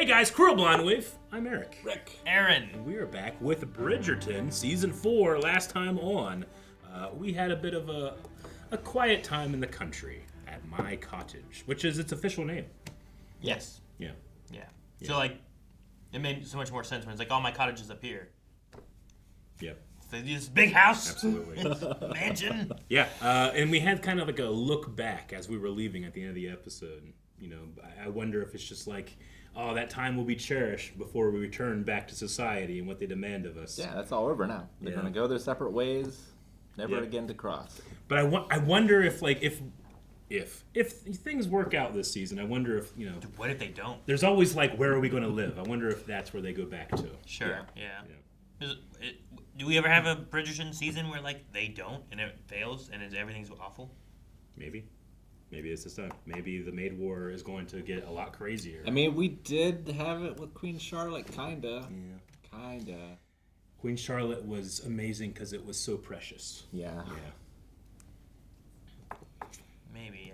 Hey guys, Cruel Blonde Wave. I'm Eric. Rick. Aaron. And we are back with Bridgerton, Season 4, last time on. We had a bit of a quiet time in the country at my cottage, which is its official name. Yes. Yeah. Yeah. So, like, it made so much more sense when it's like, all my cottages up here. Yep. So this big house. Absolutely. Mansion. Yeah. And we had kind of like a look back as we were leaving at the end of the episode. You know, I wonder if it's just like, oh, that time will be cherished before we return back to society and what they demand of us. Yeah, that's all over now. They're going to go their separate ways, never Yeah. again to cross. But I wonder if like if things work out this season, I wonder if, you know, What if they don't? there's always like, where are we going to live? I wonder if that's where they go back to. Sure. Yeah. Do we ever have a Bridgerton season where, like, they don't and it fails and everything's awful? Maybe it's this time. Maybe the Maid War is going to get a lot crazier. I mean, we did have it with Queen Charlotte, kinda. Yeah. Kinda. Queen Charlotte was amazing because it was so precious. Yeah. Maybe,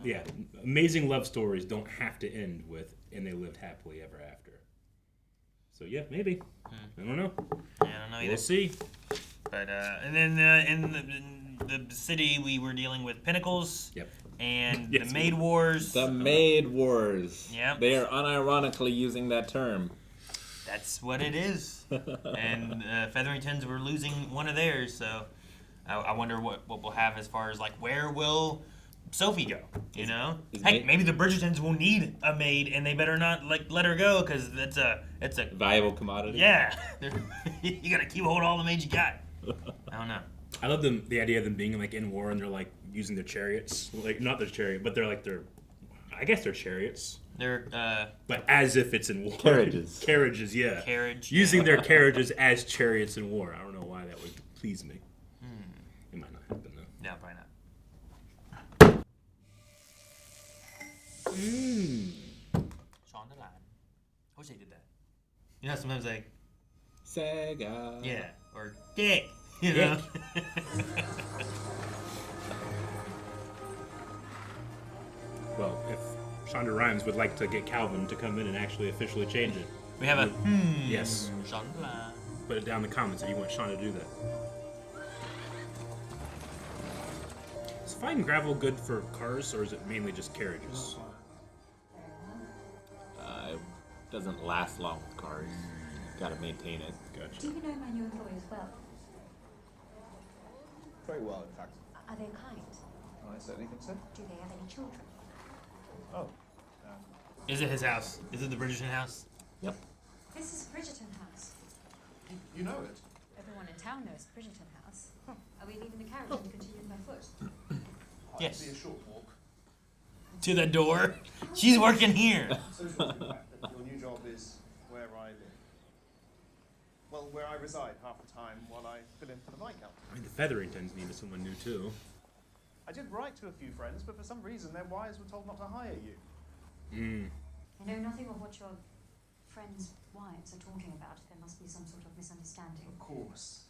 Yeah. Amazing love stories don't have to end with, and they lived happily ever after. So yeah, maybe. I don't know. I don't know either. We'll see. But, and then in the city, we were dealing with Pinnacles. Yep. And Yes, the Maid Wars. The Maid Wars. Yep. They are unironically using that term. That's what it is. And Featheringtons were losing one of theirs, so I wonder what we'll have as far as, like, where will Sophie go, you know? Heck, maybe the Bridgertons will need a maid, and they better not, like, let her go, because it's a Valuable commodity. Yeah. You gotta keep hold of all the maids you got. I don't know. I love the idea of them being like in war and they're like using their chariots, like not their chariot, but they're like I guess they're chariots. They're But as if it's in war. Carriages. Carriages, yeah. Carriage. Using their carriages as chariots in war. I don't know why that would please me. It might not happen though. No, probably not. Sean the Lion. I wish they did that. You know, sometimes like Sega. yeah, or dick. You know. Well, if Shonda Rhimes would like to get Calvin to come in and actually officially change it. We have a Yes. Sean the Lion. Put it down in the comments if you want Sean to do that. Is fine gravel good for cars, or is it mainly just carriages? It doesn't last long with cars. Gotta maintain it. Gotcha. Do you know my new employers well? Very well, in fact. Are they kind? I certainly think so. Do they have any children? Oh. Is it his house? Is it the Bridgerton house? Yep. This is Bridgerton House. You know it? Everyone in town knows Bridgerton House. Are we leaving the carriage and continuing by foot? Yes. It'll be a short walk. To the door. She's working here. So it's really the fact that your new job is where I live. Well, where I reside half the time while I fill in for the Viscount. I mean, the Featheringtons needed someone new too. I did write to a few friends, but for some reason their wives were told not to hire you. I know nothing of what your friends' wives are talking about. There must be some sort of misunderstanding. Of course.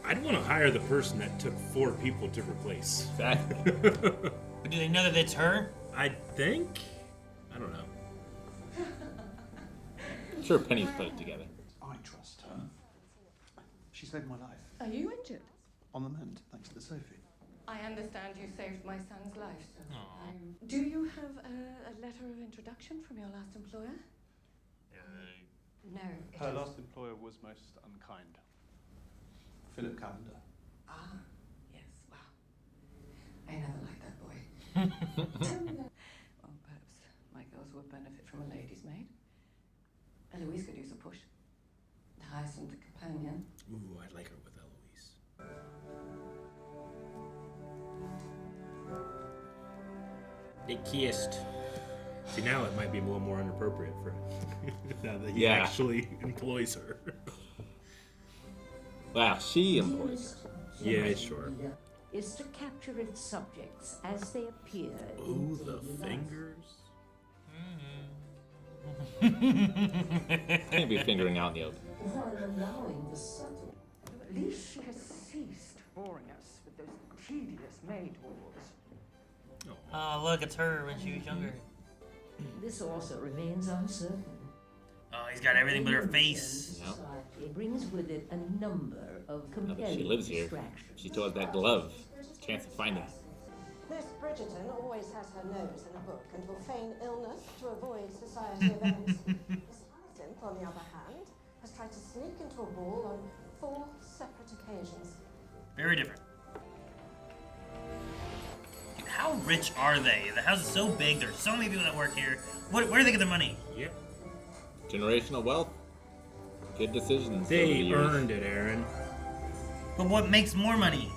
I'd want to hire the person that took 4 people to replace. Exactly. But do they know that it's her? I think? I don't know. Sure, Penny's put it together. I trust her. She saved my life. Are you injured? On the mend, thanks to Sophie. I understand you saved my son's life. Aw. Do you have a letter of introduction from your last employer? No. it Her is- last employer was most unkind. Philip Callender. Ah, yes, wow. I never liked that boy. Well, perhaps my girls would benefit from a lady's maid. Eloise could use a push. Hyacinth, a companion. Ooh, I'd like her with Eloise. They kissed. See, now it might be a little more inappropriate for now that he actually employs her. Wow, she employs her. Yeah, sure. Is to capture its subjects as they appear. Ooh, the fingers. Can't be fingering out in the open. At least she has ceased boring us with those tedious maid wars. Oh, look, it's her when she was younger. This also remains uncertain. Oh, he's got everything but her face. Yeah. It brings with it a number of Now compelling that she lives here, distractions. she still has that glove. Chance of finding it. Miss Bridgerton always has her nose in a book and will feign illness to avoid society events. Miss Hyacinth, on the other hand, has tried to sneak into a ball on 4 separate occasions. Very different. Dude, how rich are they? The house is so big. There's so many people that work here. Where do they get their money? Yep. Generational wealth. Good decisions. over the They years. earned it, Aaron. But what makes more money?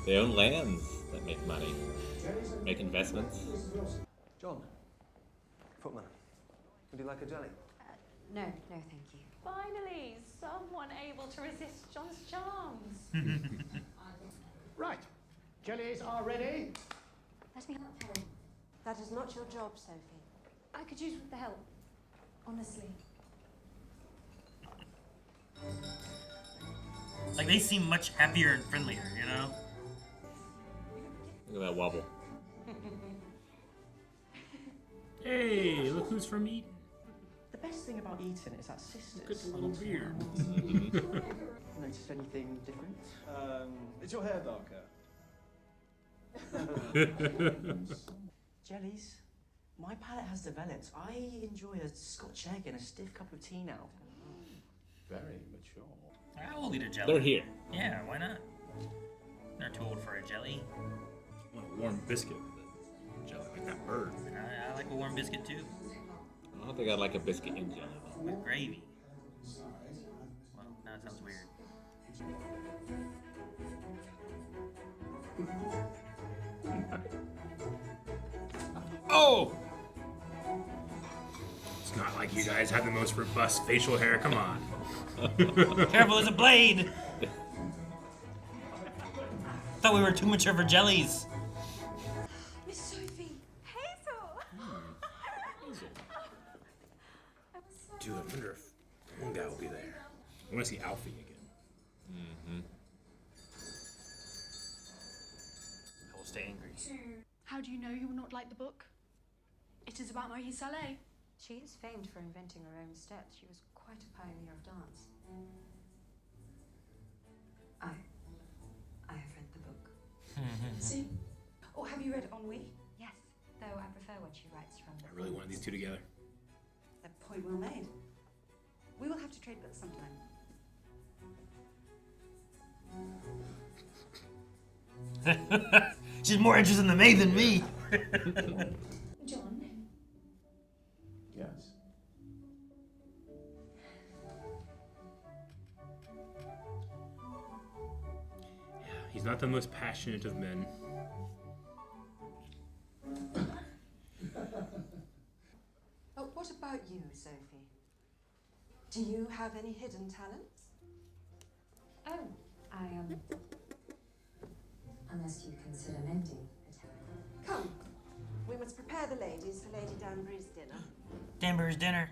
They own lands that make money. Make investments. John, Footman, would you like a jelly? No, no, thank you. Finally, someone able to resist John's charms. Right. Jellies are ready. Let me help you. That is not your job, Sophie. I could use the help, honestly. Like, they seem much happier and friendlier, you know? Look at that wobble. Hey, look who's from Eton. The best thing about Eton is that sisters. Look at the little beard. Notice anything different? Is your hair darker? Jellies. My palate has developed. I enjoy a Scotch egg and a stiff cup of tea now. Very mature. I will eat a jelly. They're here. Yeah, why not? They're too old for a jelly. I want a warm biscuit with it. Jelly, like that bird. I like a warm biscuit too, I don't think I'd like a biscuit in jelly though. with gravy. Well, now it sounds weird. Oh! It's not like you guys have the most robust facial hair. Come on. Careful, there's a blade! Thought we were too mature for jellies. Miss Sophie! Hazel! Dude, I wonder if one guy will be there. I want to see Alfie again. I will stay angry. How do you know you will not like the book? It is about Marie Saleh. She is famed for inventing her own steps. She was quite a pioneer of dance. I have read the book. See? Oh, have you read Ennui? Yes, though I prefer what she writes from. I really wanted these two together. That point well made. We will have to trade books sometime. She's more interested in the maid than me. John, Yes. Yeah, he's not the most passionate of men. Oh, what about you, Sophie? Do you have any hidden talents? Oh, unless you consider mending a talent. Come, we must prepare the ladies for Lady Danbury's dinner. Danbury's dinner.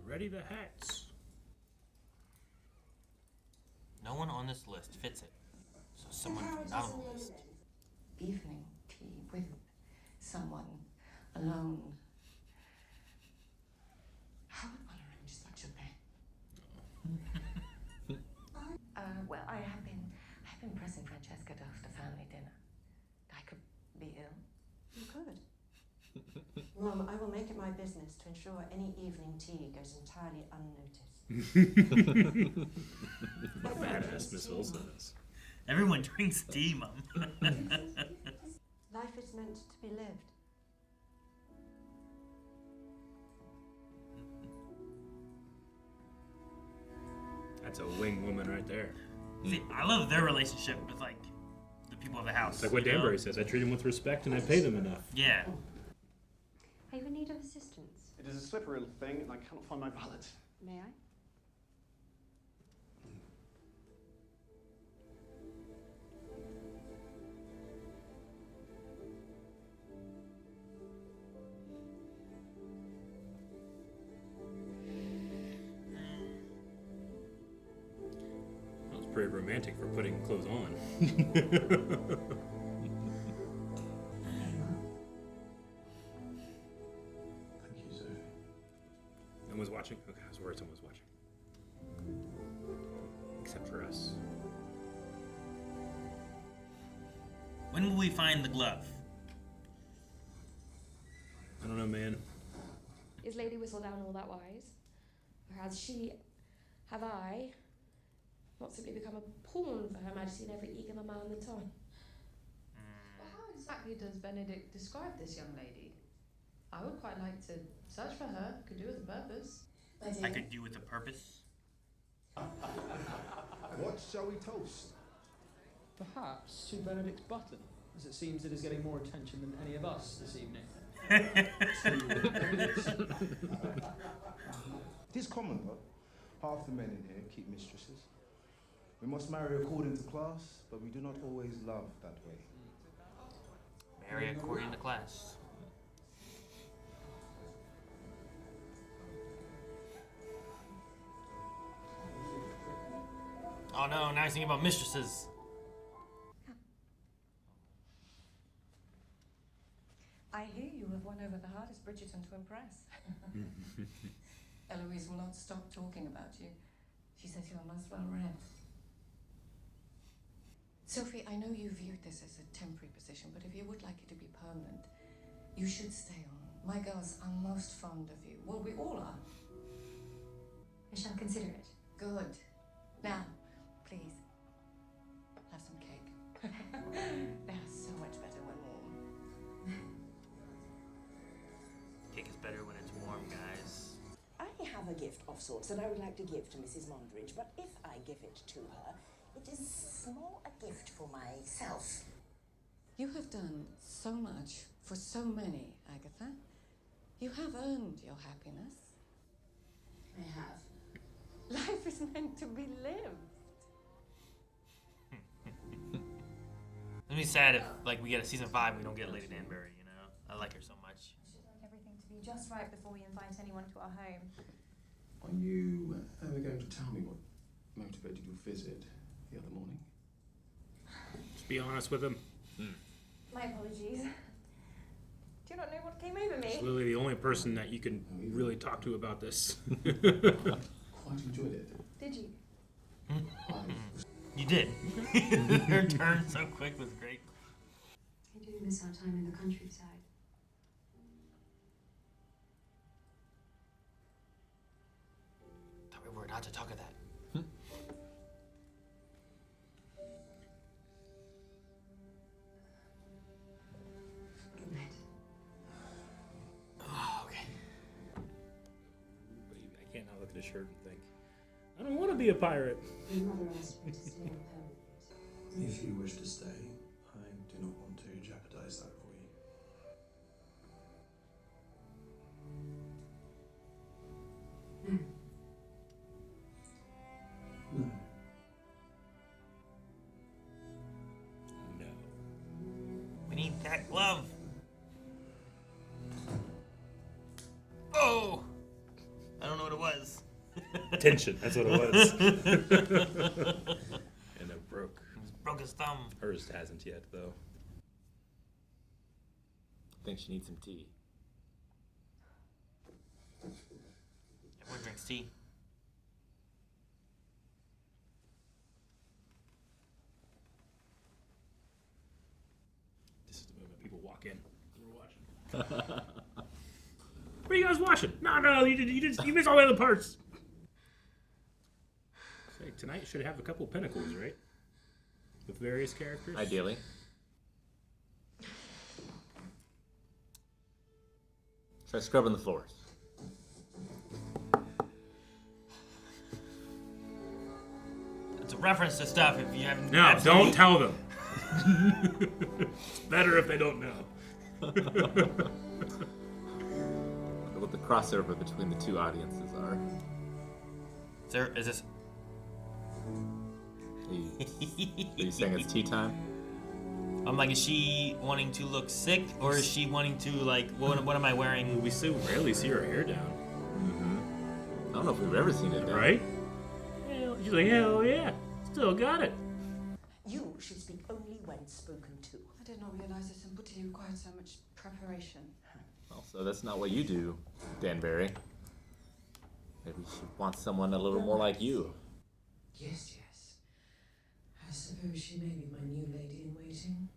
Ready the hats. No one on this list fits it. So someone from not on the list. Evening tea with someone alone. How would one arrange such a thing? Well, I have been pressing Francesca to host a family dinner. I could be ill. You could. Mum, I will make it my business to ensure any evening tea goes entirely unnoticed. What a badass Miss Wilson is. Everyone drinks tea, Mum. Life is meant to be lived. That's a wing woman right there. See, I love their relationship with, like, the people of the house. It's like what you know? Danbury says. I treat them with respect and I pay them enough. Yeah. Are you in need of assistance? It is a slippery little thing, and I cannot find my valet. May I? That was pretty romantic for putting clothes on. No one's watching? Okay, I was worried someone was watching. Except for us. When will we find the glove? I don't know, man. Is Lady Whistledown all that wise? Or have I, not simply become a pawn for Her Majesty in every eager man that's on? Well, how exactly does Benedict describe this young lady? I would quite like to search for her. Could do with a purpose. I could do with a purpose. What shall we toast? Perhaps to Benedict's button, as it seems it is getting more attention than any of us this evening. It is common, though. Half the men in here keep mistresses. We must marry according to class, but we do not always love that way. Marry according to class. Oh no, now he's thinking about mistresses. I hear you have won over the hardest Bridgerton to impress. Eloise will not stop talking about you. She says you are most well read. Sophie, I know you viewed this as a temporary position, but if you would like it to be permanent, you should stay on. My girls are most fond of you. Well, we all are. I shall consider it. Good. Now, please, have some cake. They are so much better when warm. Cake is better when it's warm, guys. I have a gift of sorts that I would like to give to Mrs. Mondridge, but if I give it to her, it is more a gift for myself. You have done so much for so many, Agatha. You have earned your happiness. I have. Life is meant to be lived. It'd be sad if, like, we get a season 5 and we don't get Lady Danbury, you know? I like her so much. I should like everything to be just right before we invite anyone to our home. Are you ever going to tell me what motivated your visit the other morning? Just be honest with him. My apologies. Do you not know what came over me? She's literally the only person that you can really talk to about this. Quite enjoyed it. Did you? You did. Her turn so quick was great. I do miss our time in the countryside. Thought we were not to talk of that. Good night. Oh, okay. I can't not look at his shirt and think, I don't want to be a pirate. My mother asked me to stay on permanent. If you wish to stay, I do not want to jeopardize that for you. No. No. No. We need that glove. Oh! I don't know what it was. Tension, that's what it was. And it broke. Broke his thumb. Hers hasn't yet, though. I think she needs some tea. Everyone drinks tea. This is the moment people walk in. We're watching. What are you guys watching? No, you missed all the other parts. Say, tonight you should have a couple pinnacles, right? With various characters. Ideally. Try scrubbing the floors. It's a reference to stuff if you haven't. No, don't tell them. It's better if they don't know. What the crossover between the two audiences are. Is this? Are you saying it's tea time? I'm like, is she wanting to look sick, or is she wanting to, like, what am I wearing? We so rarely see her hair down. Mm-hmm. I don't know if we've ever seen it down. Right? She's like, hell yeah, still got it. You should speak only when spoken to. I did not realize this inputted you required so much preparation. Also, that's not what you do, Danbury. Maybe she wants someone a little more like you. Yes, yes. I suppose she may be my new lady in waiting.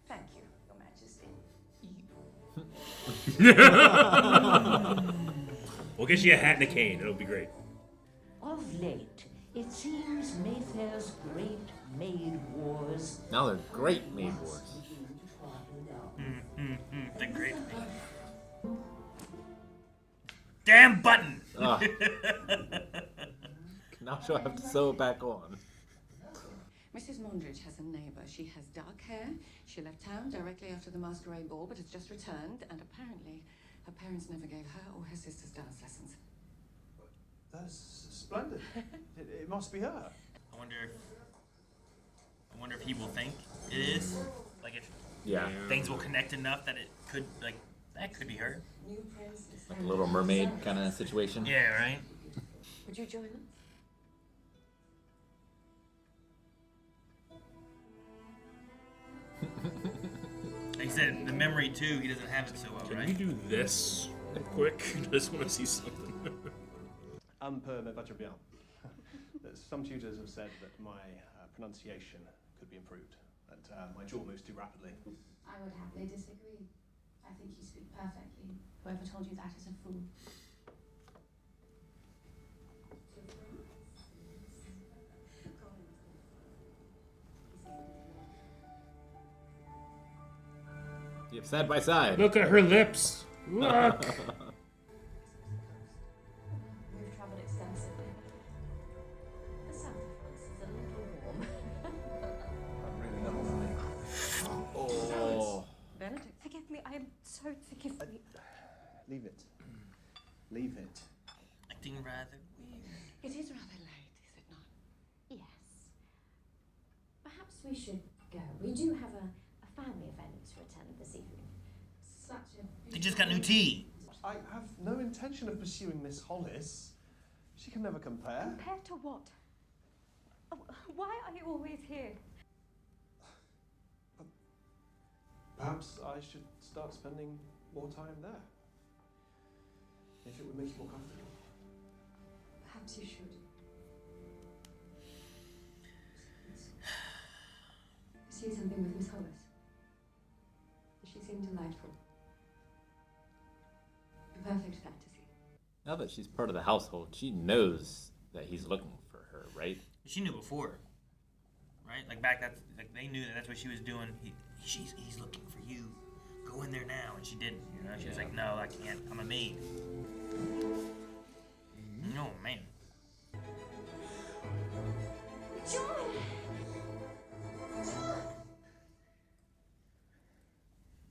Thank you, Your Majesty. We'll get you a hat and a cane. It'll be great. Of late, it seems Mayfair's great maid wars. Now they're great maid wars. The great maid. Damn button! Ugh. Now she'll have to sew it back on. Mrs. Mondridge has a neighbour. She has dark hair. She left town directly after the masquerade ball, but has just returned, and apparently her parents never gave her or her sisters dance lessons. That's splendid. It must be her. I wonder if he will think it is. Like if things will connect enough that it could, like, that could be her. Like a Little Mermaid kind of situation. Yeah, right? Would you join us? Like I said, the memory too, he doesn't have it so well, Can right? you do this quick? I just want to see something. Un peu, mais votre bien. Some tutors have said that my pronunciation could be improved, that my jaw moves too rapidly. I would happily disagree. I think you speak perfectly. Whoever told you that is a fool. You have side by side. Look at her lips. Look. We've travelled extensively. The south of France is a little warm. Oh. Benedict, Forgive me, I am so forgive me. Leave it. Leave it. Acting rather weird. it is rather late, is it not? Yes. Perhaps we should go. We do have a family event to attend this evening. Such a They just got new tea. I have no intention of pursuing Miss Hollis. She can never compare. Compared to what? Oh, why are you always here? Perhaps I should start spending more time there. If it would make you more comfortable. Perhaps you should. See something with Miss Hollis. She seemed delightful. A perfect fantasy. Now that she's part of the household, she knows that he's looking for her, right? She knew before, right? Like back, they knew that that's what she was doing. He's looking for you. Go in there now, and she didn't. You know, she was like, no, I can't. I'm a maid. No, man. John!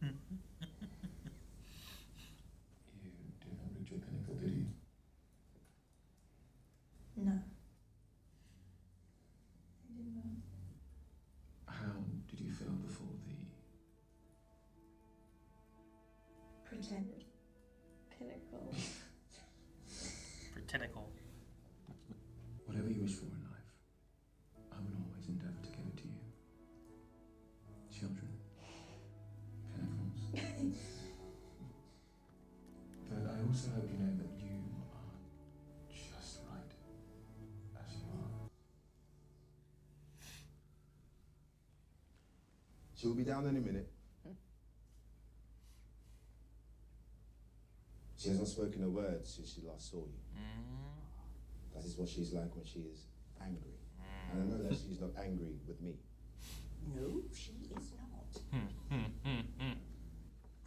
You did not reach your pinnacle, did you? No. How did you feel before the... Pretend. Pinnacle. Pretentical. Whatever you wish for in life, I will always endeavour to give it to you. Children. Pinnacles. But I also hope you know that you are just right as you are. She will be down any minute. She has not spoken a word since she last saw you. That is what she's like when she is angry. And I know that she's not angry with me. No, she is not.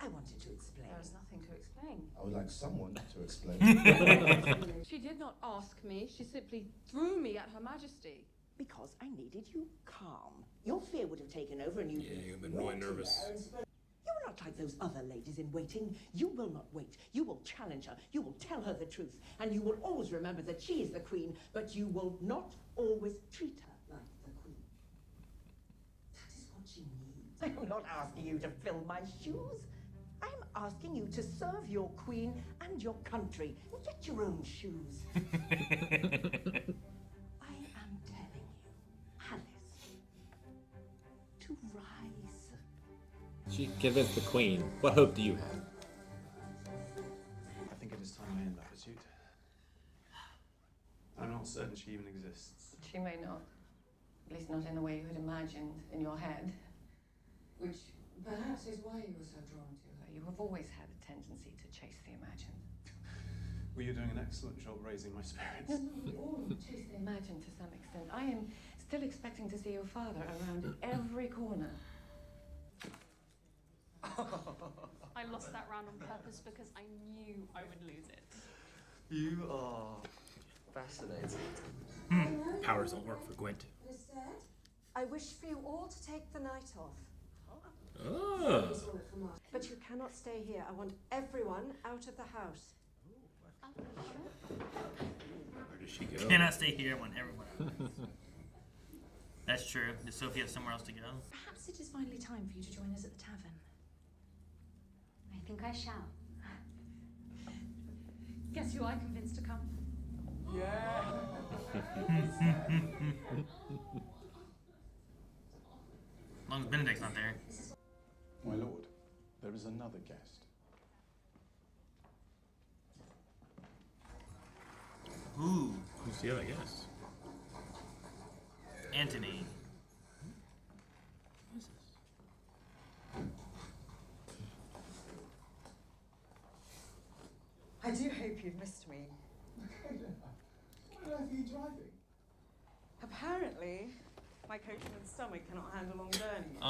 I wanted to explain. There is nothing to explain. I would like someone to explain. She did not ask me. She simply threw me at Her Majesty. Because I needed you calm. Your fear would have taken over and you... Yeah, you've been really nervous. You are not like those other ladies in waiting. You will not wait. You will challenge her. You will tell her the truth. And you will always remember that she is the queen, but you will not always treat her like the queen. That is what she needs. I'm not asking you to fill my shoes. I'm asking you to serve your queen and your country. And get your own shoes. I am telling you, Alice, to rise. She convinced the queen. What hope do you have? I think it is time I end that pursuit. not certain she even exists. She may not. At least not in the way you had imagined in your head. Which perhaps is why you were so drawn to her. You have always had a tendency to chase the imagined. Well, you're doing an excellent job raising my spirits. No, we all chase the imagined to some extent. I am still expecting to see your father around every corner. I lost that round on purpose because I knew I would lose it. You are fascinating. Powers don't work for Gwent. Instead, I wish for you all to take the night off. Oh. But you cannot stay here. I want everyone out of the house. Where does she go? Cannot stay here when everyone. That's true. Does Sophie have somewhere else to go? Perhaps it is finally time for you to join us at the tavern. I think I shall. Guess who I convinced to come? Yeah. As long as Benedict's not there. My lord, there is another guest. Ooh. Who's the other guest? Anthony. I do hope you've missed me. What on earth are you driving? Apparently, my coachman's stomach cannot handle long journeys.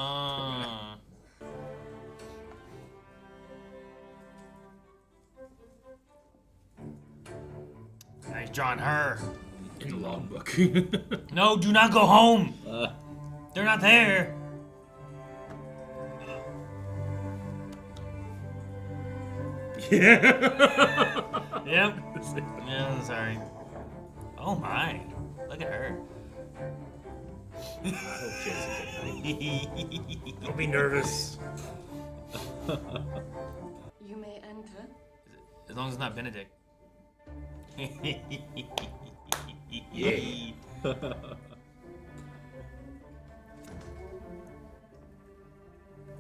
Nice drawing her. In the logbook. No, do not go home. They're not there. Yeah. Yep. Yeah, sorry. Oh my. Look at her. I hope she has a good night. Don't be nervous. You may enter. As long as it's not Benedict. Yeah.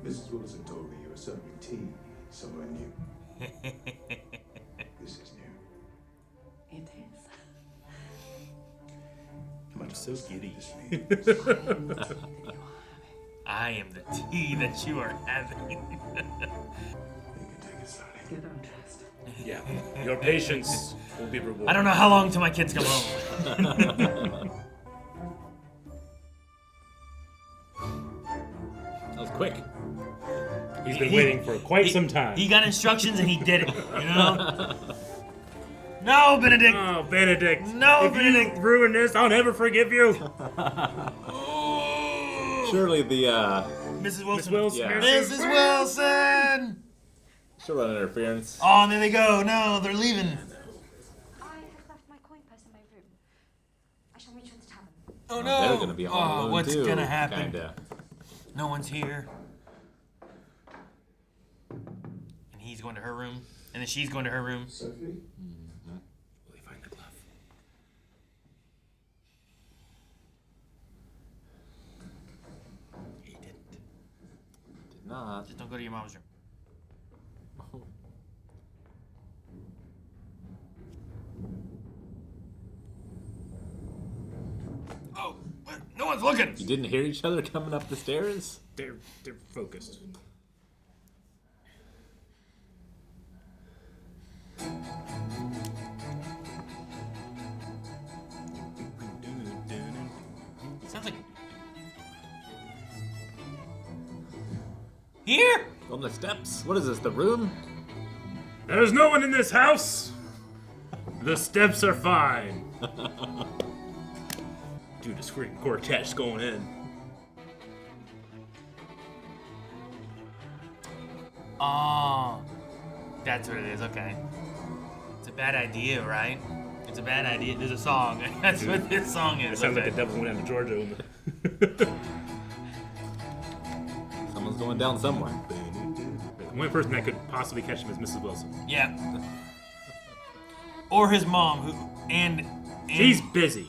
Mrs. Wilson told me you were serving tea somewhere new. This is new. It is. I'm so giddy. I am the tea that you are having. You can take it slowly. You don't trust. Yeah. Your patience will be rewarded. I don't know how long till my kids come home. That was quick. He's been waiting for quite some time. He got instructions and he did it, you know? No, Benedict! Oh, Benedict. No, if Benedict! you ruin this, I'll never forgive you. Surely the, Mrs. Wilson. Miss Wilson. Yeah. Mrs. Wilson! She'll run interference. Oh, and there they go. No, they're leaving. I have left my coin purse in my room. I shall meet you at the tavern. Oh, no. They're gonna be home alone what's too, gonna happen? Kinda. No one's here. And he's going to her room. And then she's going to her room. Sophie? Will he find the glove? He didn't. Did not. Just don't go to your mom's room. Oh, no one's looking. You didn't hear each other coming up the stairs? They're focused. Sounds like here. On the steps? What is this, the room? There's no one in this house. The steps are fine. Dude, this freaking quartet's going in. Oh, that's what it is. Okay, it's a bad idea, right? It's a bad idea. There's a song. That's Dude, what this song is. That sounds okay. like the devil went down to Georgia. Someone's going down somewhere. The only person that could possibly catch him is Mrs. Wilson. Yeah. Or his mom, who and She's busy.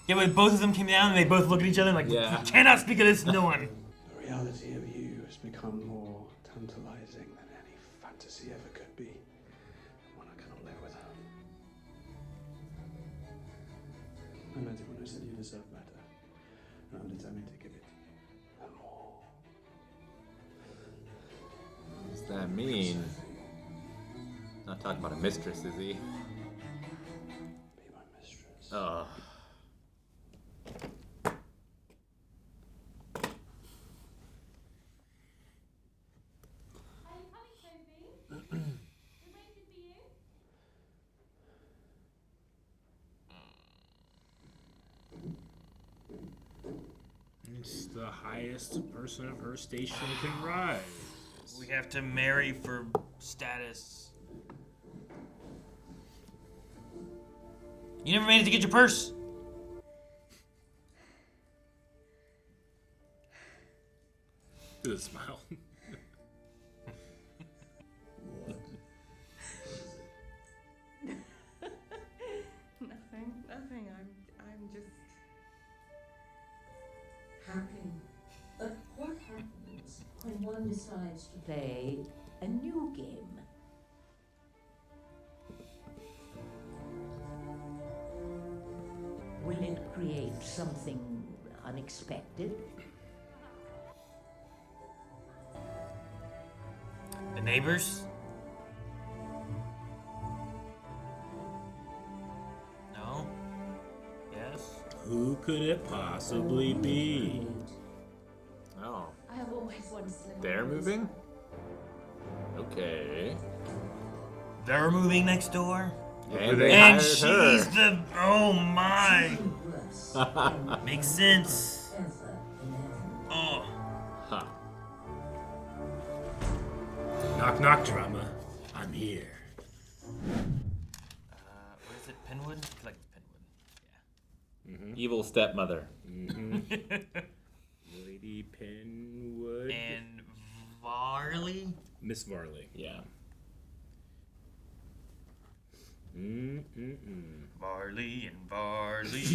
Yeah, but both of them came down and they both look at each other like, Yeah. "You cannot speak of this to no one." The reality of you has become more tantalizing than any fantasy ever could be. One I cannot live without. deserve better, and I'm determined to give it her more. What does that mean? Not talking about a mistress, is he? Be my mistress. Oh. Are you coming, Sophie? We're waiting for you. It's the highest person of her station can rise. We have to marry for status. You never managed to get your purse. Do a smile. Nothing. I'm just Happy. But what happens when one decides to play a new game? Will it create something unexpected? The Neighbours? No? Yes? Who could it possibly be? Oh. I have always wanted to live. They're moving? Okay. They're moving next door? And they And hired she's her. the... Oh my! Makes sense. Oh. Huh. Knock knock drama. I'm here. What is it? Penwood? It's like Penwood. Mm-hmm. Evil stepmother. Mm-hmm. Lady Penwood. And Varley? Miss Varley. Yeah. Varley and Varley.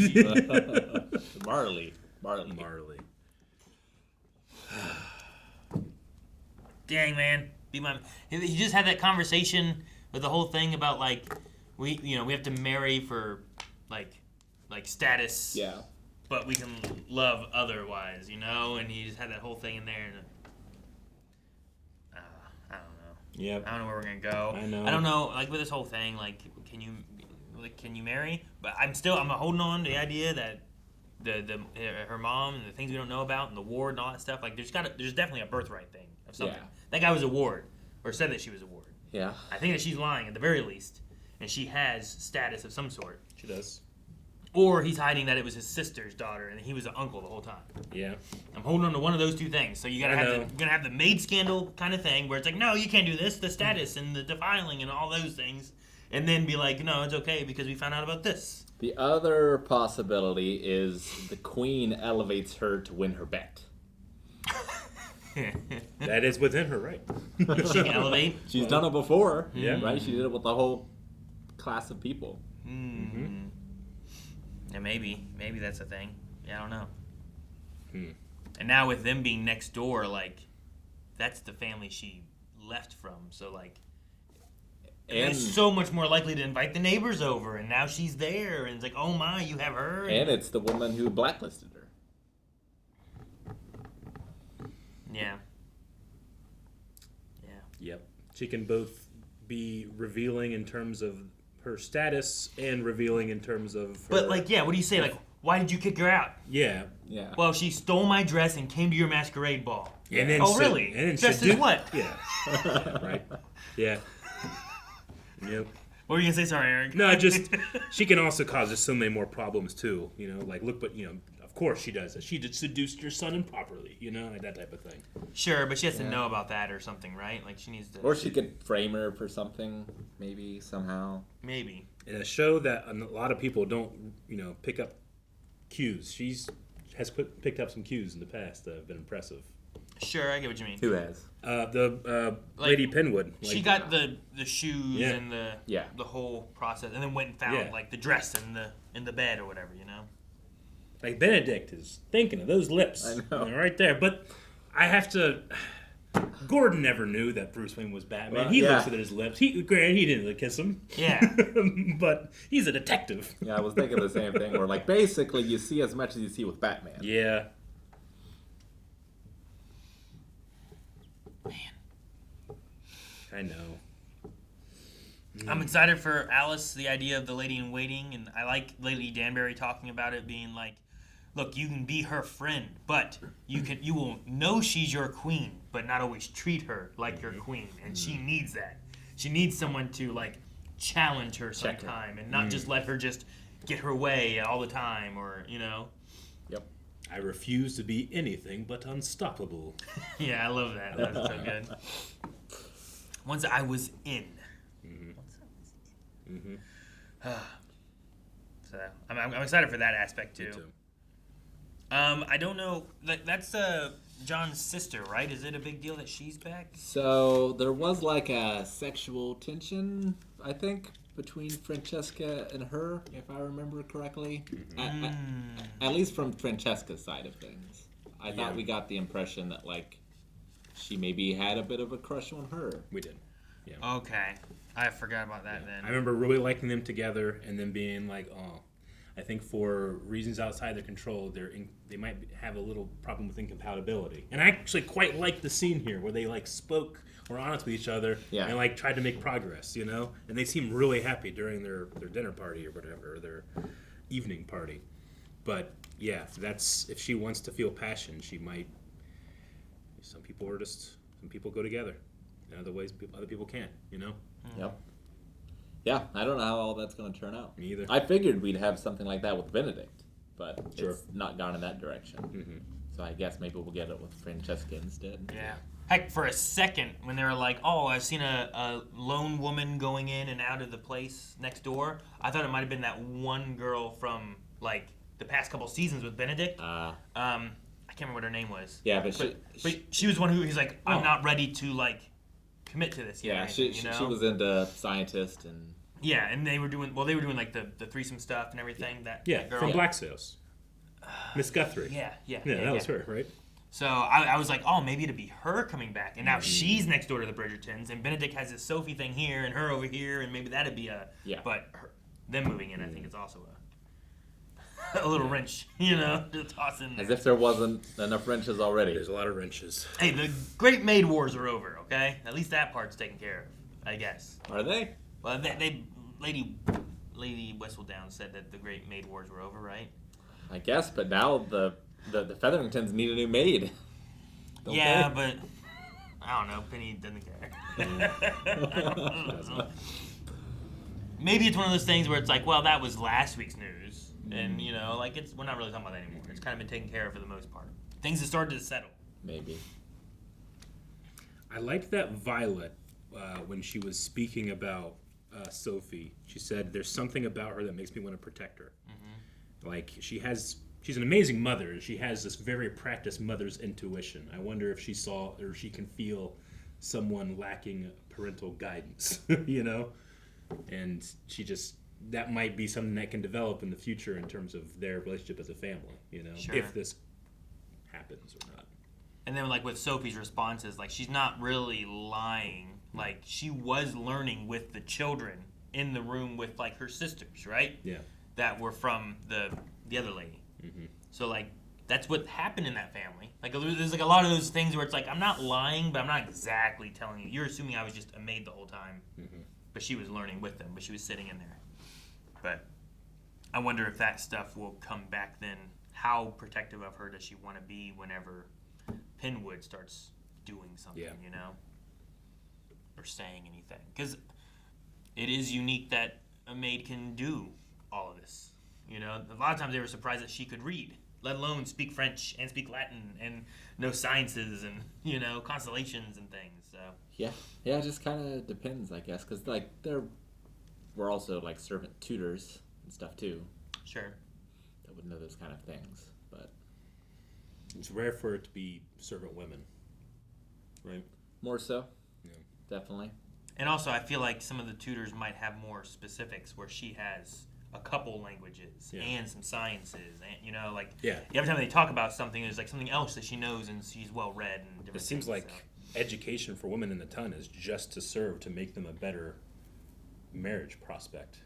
Marley. Dang, man. He just had that conversation with the whole thing about like we have to marry for like status. Yeah. But we can love otherwise, and he just had that whole thing in there and I don't know. Yeah. I don't know where we're gonna go. I know. I don't know, like with this whole thing, like can you marry? But I'm holding on to the idea that her mom and the things we don't know about and the ward and all that stuff, like there's definitely a birthright thing of something. Yeah. That guy was a ward, or said that she was a ward. Yeah. I think that she's lying at the very least, and she has status of some sort. She does. Or he's hiding that it was his sister's daughter and he was an uncle the whole time. Yeah. I'm holding on to one of those two things. So you're gonna have the maid scandal kind of thing where it's like, no, you can't do this, the status and the defiling and all those things, and then be like, no, it's okay because we found out about this. The other possibility is the queen elevates her to win her bet. That is within her right. She can elevate. She's done it before. Yeah. Right? She did it with the whole class of people. Mm-hmm. Yeah, maybe that's a thing. Yeah, I don't know. And now with them being next door, like that's the family she left from. So like, it's so much more likely to invite the neighbors over, and now she's there, and it's like, oh my, you have her. And it's the woman who blacklisted her. Yeah. Yep. She can both be revealing in terms of her status and revealing in terms of her... But like, yeah, what do you say? Like, why did you kick her out? Yeah. Well, she stole my dress and came to your masquerade ball. And then really? And then Dressed as what? Yeah. Right. Yeah. Yep. What were you gonna say? Sorry, Eric. No, just she can also cause us so many more problems too. Like look, but of course she does it. She did seduced your son improperly. Like that type of thing. Sure, but she has to know about that or something, right? Like she needs to. Or she could frame her for something, maybe somehow. Maybe. In a show that a lot of people don't, pick up cues. Has picked up some cues in the past that have been impressive. Sure, I get what you mean. Who has? Lady Penwood. She got the shoes Yeah. and the whole process, and then went and found like the dress in the bed or whatever, Like Benedict is thinking of those lips. I know. Right there. But I have to. Gordon never knew that Bruce Wayne was Batman. Well, he yeah. looks at his lips. He didn't kiss him. Yeah. But he's a detective. Yeah, I was thinking the same thing. Where like basically you see as much as you see with Batman. Yeah. I know. I'm excited for Alice, the idea of the lady in waiting, and I like Lady Danbury talking about it being like, look, you can be her friend, but you will know she's your queen, but not always treat her like your queen, and she needs that. She needs someone to like challenge her sometime and not just let her just get her way all the time, or Yep. I refuse to be anything but unstoppable. Yeah, I love that. That's so good. Once I was in. So I'm excited for that aspect too. I don't know. That's John's sister, right? Is it a big deal that she's back? So there was like a sexual tension, I think, between Francesca and her, if I remember correctly. At least from Francesca's side of things. I thought we got the impression that like she maybe had a bit of a crush on her. We did. Yeah. Okay. I forgot about that then. I remember really liking them together and then being like, oh, I think for reasons outside their control, they might have a little problem with incompatibility. And I actually quite liked the scene here where they like spoke, were honest with each other, and like tried to make progress, And they seemed really happy during their dinner party or whatever, or their evening party. But yeah, if she wants to feel passion, she might. Some people go together. In other ways, other people can't, Yep. Yeah, I don't know how all that's going to turn out. Me either. I figured we'd have something like that with Benedict, but it's not gone in that direction. Mm-hmm. So I guess maybe we'll get it with Francesca instead. Yeah. Heck, for a second, when they were like, oh, I've seen a lone woman going in and out of the place next door, I thought it might have been that one girl from, like, the past couple seasons with Benedict. I can't remember what her name was. Yeah, but she was one who he's like, I'm not ready to, like, commit to this yet. Yeah, she was into scientist and... Yeah, and they were doing like the threesome stuff and everything. That girl. From Black Sails. Miss Guthrie. Yeah, that was her, right? So I was like, oh, maybe it'd be her coming back, and now she's next door to the Bridgertons, and Benedict has this Sophie thing here and her over here, and maybe that'd be But them moving in, I think, is also a little wrench, to toss in there. As if there wasn't enough wrenches already. There's a lot of wrenches. Hey, the Great Maid Wars are over, okay? At least that part's taken care of, I guess. Are they? Well, Lady Whistledown said that the Great Maid Wars were over, right? I guess, but now the Featheringtons need a new maid. Don't they? But I don't know. Penny doesn't care. Maybe it's one of those things where it's like, well, that was last week's news, and we're not really talking about that anymore. It's kind of been taken care of for the most part. Things have started to settle. Maybe. I liked that Violet when she was speaking about Sophie. She said, "There's something about her that makes me want to protect her." Mm-hmm. Like she's an amazing mother. She has this very practiced mother's intuition. I wonder if she saw or she can feel someone lacking parental guidance, And that might be something that can develop in the future in terms of their relationship as a family, Sure. if this happens or not. And then, like, with Sophie's responses, like, she's not really lying. Like, she was learning with the children in the room with, like, her sisters, right? Yeah. That were from the other lady. Mm-hmm. So, like, that's what happened in that family. Like, there's, like, a lot of those things where it's like, I'm not lying, but I'm not exactly telling you. You're assuming I was just a maid the whole time. Mm-hmm. But she was learning with them, but she was sitting in there. But I wonder if that stuff will come back then. How protective of her does she want to be whenever Penwood starts doing something, or saying anything? Because it is unique that a maid can do all of this. A lot of times they were surprised that she could read, let alone speak French and speak Latin and know sciences and, constellations and things. So Yeah, it just kind of depends, I guess, because, like, we're also, like, servant tutors and stuff, too. Sure. That would know those kind of things, but... It's rare for it to be servant women, right? More so. Yeah. Definitely. And also, I feel like some of the tutors might have more specifics where she has a couple languages and some sciences, and every time they talk about something, there's like something else that she knows and she's well read and different. It seems things, like education for women in the ton is just to serve to make them a better marriage prospect.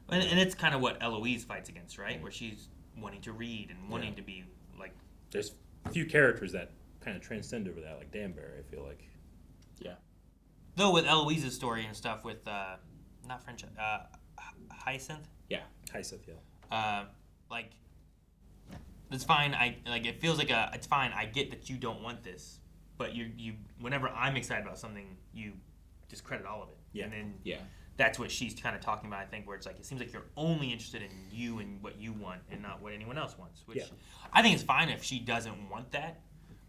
And it's kind of what Eloise fights against, right? Where she's wanting to read and wanting to be like. There's a few characters that kind of transcend over that, like Danbury, I feel like. Yeah. Though with Eloise's story and stuff with not French, Hyacinth. Yeah, Hyacinth. Yeah. Like, it's fine. It feels like it's fine. I get that you don't want this, but you whenever I'm excited about something, you discredit all of it. Yeah. And then Yeah. that's what she's kind of talking about, I think, where it's like, it seems like you're only interested in you and what you want and not what anyone else wants, which I think it's fine if she doesn't want that,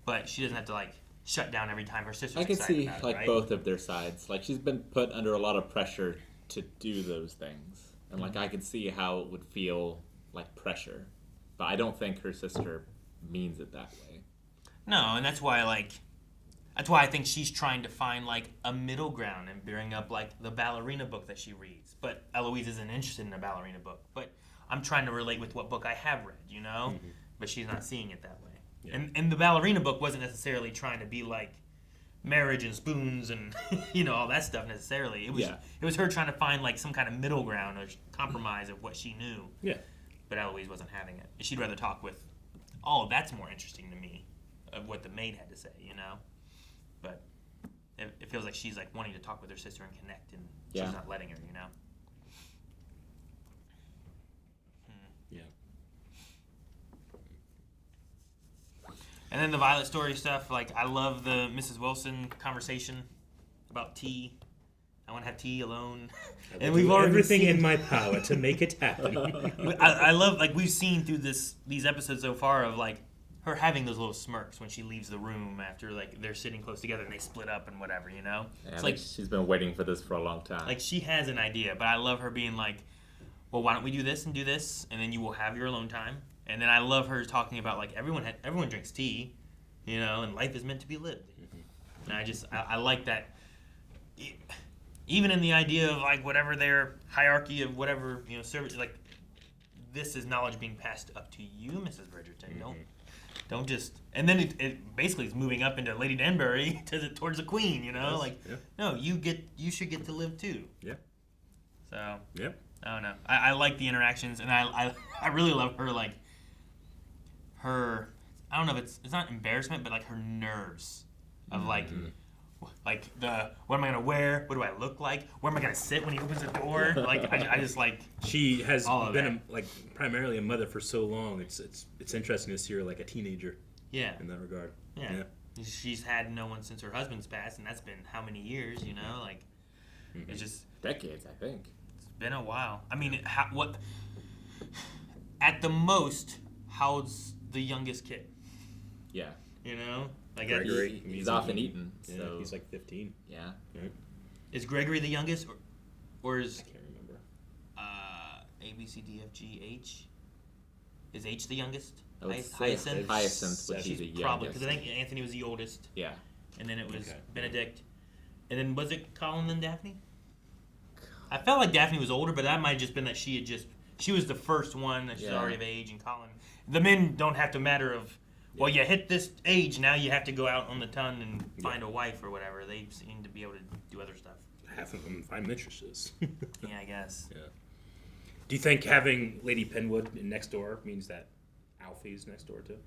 but she doesn't have to, like, shut down every time her sister's I can excited see, about like, it, right? both of their sides. Like, she's been put under a lot of pressure to do those things. And, like, I could see how it would feel like pressure. But I don't think her sister means it that way. No, and that's why I think she's trying to find, like, a middle ground and bring up, like, the ballerina book that she reads. But Eloise isn't interested in a ballerina book. But I'm trying to relate with what book I have read, you know? Mm-hmm. But she's not seeing it that way. Yeah. And the ballerina book wasn't necessarily trying to be, like, marriage and spoons and, you know, all that stuff necessarily. It was her trying to find, like, some kind of middle ground or compromise of what she knew. Yeah. But Eloise wasn't having it. She'd rather talk with, oh, that's more interesting to me, of what the maid had to say, you know? But it feels like she's like wanting to talk with her sister and connect, and she's not letting her, you know? Yeah. And then the Violet story stuff, like, I love the Mrs. Wilson conversation about tea. I want to have tea alone. And we've already everything in my power to make it happen. I love, like, we've seen through these episodes so far of, like, her having those little smirks when she leaves the room after, like, they're sitting close together and they split up and whatever, you know? Yeah, it's like she's been waiting for this for a long time. Like, she has an idea, but I love her being like, well, why don't we do this and then you will have your alone time. And then I love her talking about, like, everyone drinks tea, you know, and life is meant to be lived. Mm-hmm. And I like that. Even in the idea of, like, whatever their hierarchy of whatever, you know, service, like, this is knowledge being passed up to you, Mrs. Bridgerton. Mm-hmm. Don't just, and then it basically is moving up into Lady Danbury towards the Queen, you know, no, you should get to live too. Yeah. So. Yep. I don't know. I like the interactions, and I really love her, like, her, I don't know if it's not embarrassment, but, like, her nerves of, like, what am I gonna wear? What do I look like? Where am I gonna sit when he opens the door? Like, I just like. She has been primarily a mother for so long. It's interesting to see her like a teenager. Yeah. In that regard. Yeah. She's had no one since her husband's passed, and that's been how many years? You know, like, it's just decades, I think. It's been a while. I mean, what? At the most, how's the youngest kid? Yeah. You know. Like Gregory, he's off and eaten. Yeah, so he's like 15. Yeah. Right. Is Gregory the youngest, or is I can't remember. A B C D F G H? Is H the youngest? Hyacinth would be the youngest. Probably because I think Anthony was the oldest. Yeah. And then it was Benedict, and then was it Colin and Daphne? I felt like Daphne was older, but that might have just been that she was the first one that she's already of age, and Colin. The men don't have to matter of. Well, you hit this age, now you have to go out on the ton and find a wife or whatever. They seem to be able to do other stuff. Half of them find mistresses. Yeah, I guess. Yeah. Do you think having Lady Penwood next door means that Alfie's next door too?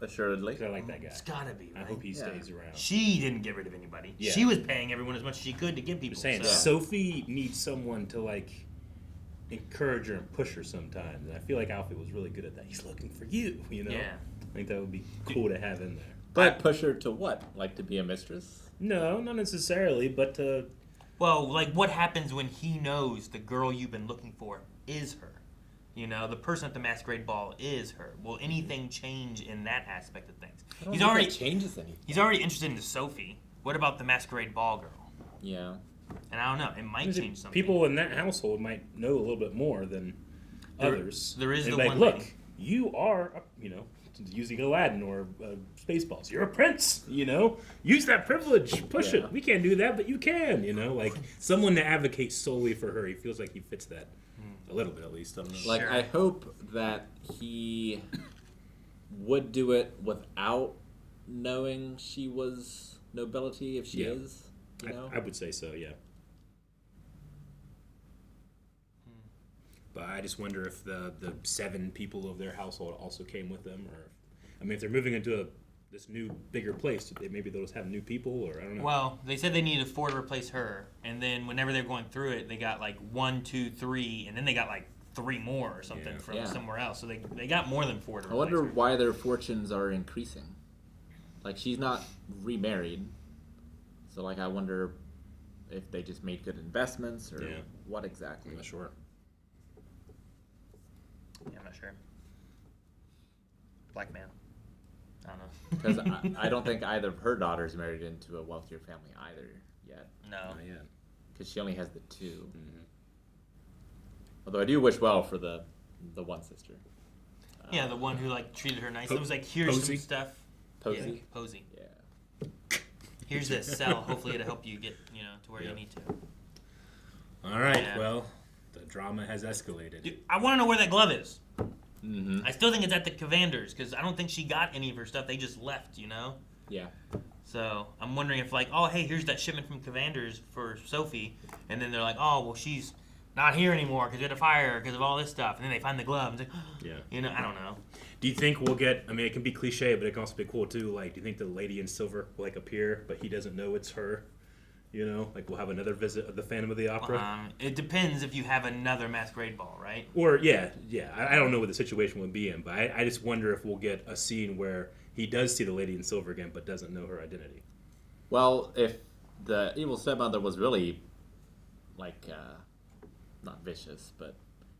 Assuredly. 'Cause I like that guy. It's gotta be, right? I hope he stays around. She didn't get rid of anybody. Yeah. She was paying everyone as much as she could to give people. I'm saying Sophie needs someone to, like, encourage her and push her sometimes. And I feel like Alfie was really good at that. He's looking for you, you know? Yeah. I think that would be cool to have in there. But push her to what? Like to be a mistress? No, not necessarily, but to... Well, like, what happens when he knows the girl you've been looking for is her? You know, the person at the masquerade ball is her. Will anything change in that aspect of things? He's already changes anything. He's already interested in Sophie. What about the masquerade ball girl? Yeah. And I don't know. It might change something. People in that household might know a little bit more than others. There is and the like, one look, lady. you are, you know, using Aladdin or Spaceballs. You're a prince, you know? Use that privilege. Push it. We can't do that, but you can, you know? Like, someone to advocate solely for her. He feels like he fits that a little bit, at least. I don't know. Like, I hope that he would do it without knowing she was nobility if she Yeah. is. You know, I would say so, yeah. But I just wonder if the 7 people of their household also came with them, or I mean, if they're moving into this new bigger place, maybe they'll just have new people, or I don't know. Well, they said they needed 4 to replace her, and then whenever they're going through it, they got like 1, 2, 3, and then they got like 3 more or something from somewhere else. So they got more than 4 to replace. I wonder her. why their fortunes are increasing. Like, she's not remarried, so like I wonder if they just made good investments or what exactly. I'm not sure. Yeah, I'm not sure. Black man. I don't know. Because I don't think either of her daughters married into a wealthier family either yet. No. Not yet. Because she only has the 2. Mm-hmm. Although I do wish well for the one sister. Yeah, the one who like treated her nice. It was like, here's Posey? some stuff. Posey? Yeah, Posey. Yeah. Here's this. Sell. Hopefully it'll help you get to where you need to. All right. Yeah. Well, the drama has escalated. Dude, I want to know where that glove is. Mm-hmm. I still think it's at the Cavanders because I don't think she got any of her stuff. They just left, Yeah. So I'm wondering if like, oh, hey, here's that shipment from Cavanders for Sophie, and then they're like, oh, well, she's not here anymore because we had to fire her because of all this stuff, and then they find the glove. And it's like, Yeah. I don't know. Do you think we'll get? I mean, it can be cliche, but it can also be cool too. Like, do you think the lady in silver will like appear, but he doesn't know it's her? Like we'll have another visit of the Phantom of the Opera. It depends if you have another masquerade ball, right? Or I don't know what the situation would be in, but I just wonder if we'll get a scene where he does see the lady in silver again, but doesn't know her identity. Well, if the evil stepmother was really, like, not vicious, but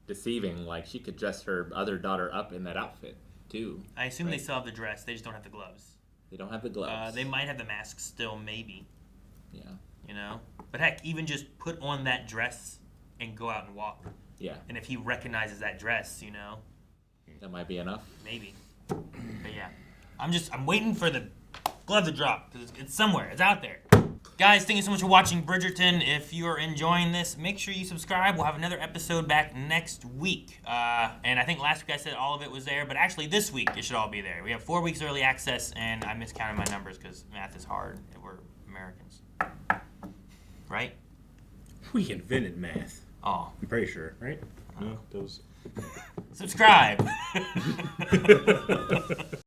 deceiving, like, she could dress her other daughter up in that outfit, too. I assume they still have the dress. They just don't have the gloves. They don't have the gloves. They might have the mask still, maybe. Yeah. But heck, even just put on that dress and go out and walk. Yeah. And if he recognizes that dress, that might be enough. Maybe. But yeah, I'm waiting for the glove to drop because it's somewhere. It's out there. Guys, thank you so much for watching Bridgerton. If you are enjoying this, make sure you subscribe. We'll have another episode back next week. And I think last week I said all of it was there, but actually this week it should all be there. We have 4 weeks early access, and I miscounted my numbers because math is hard and we're Americans. Right? We invented math. Oh. I'm pretty sure, right? No, those. Subscribe.